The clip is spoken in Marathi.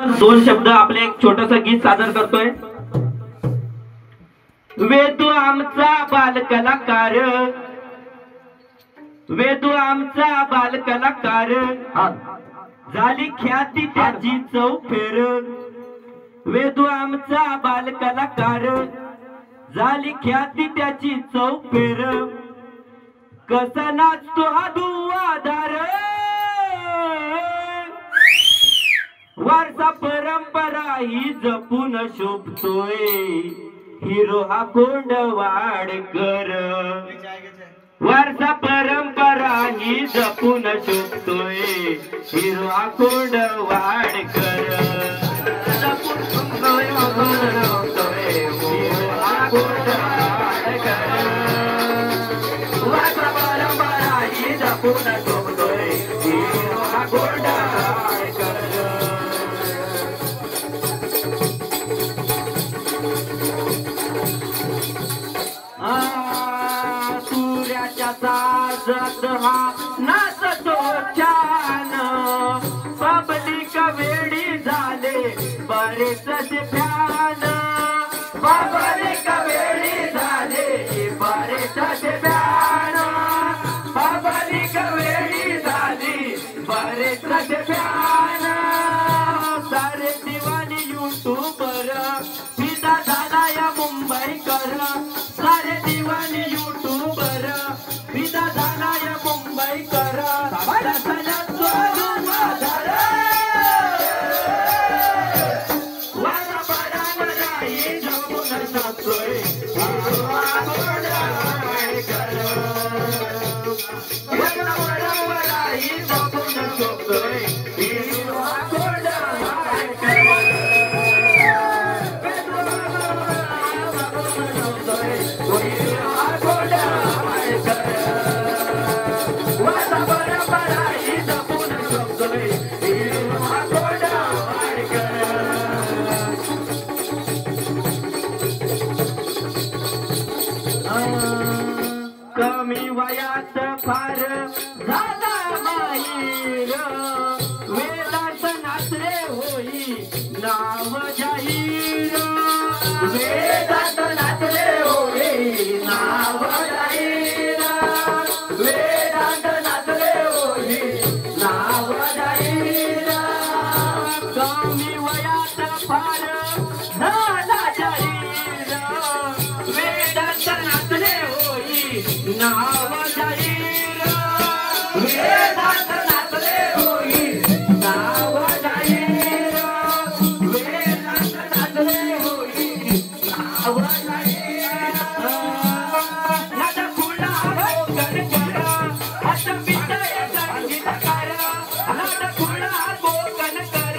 दोन शब्द आपले एक छोटस गीत सादर करतोय। वेदू आमचा बालकलाकार, वेदू आमचा बालकलाकार, झाली ख्याती त्याची चौफेर। वेदू आमचा बालकलाकार, झाली ख्याती त्याची चौफेर। कसा नाचतो हा दुवादार, वारसा परंपरा ही जपून शोभतोय। हिरो हा कोंडवाडकर, वारसा परंपरा ही जपून शोभतोय। हिरो हा कोंडवाडकर, जपून शोभतोय, हिरो हा कोंडवाडकर। वारसा परंपरा ही जपून शोभतोय। हिरो हा कोंडवाडकर। सूर्याच्या साजत हा नाचतो छान, पब्लिक वेडी झाले बरेच फॅन। पब्लिक वेडी झाले बरेच फॅन, पब्लिक वेडी झाली बरेच फॅन। सारे दिवाणी यूट्यूबर फिदा झाला या मुंबईकर, सारे दिवाणी यूट्यूबर फिदा झाला या मुंबईकर। कमी वयात फार झाला माहीर, वेदांत नाचले होई नाव जाहीर। वेदांत नाचले होई नाव जाहीर, वेदांत नाचले होई नाव जाहीर। कमी वयात फार झाला जाहीर, वेदांत नाचले होई नाव जाहीर, वेदांत नाचले होई नाव जाहीर, वेदांत नाचले होई नाव जाहीर। नाद खुला कोकण कर, अष्टमित संगीतकार, नाद खुला कोकण कर,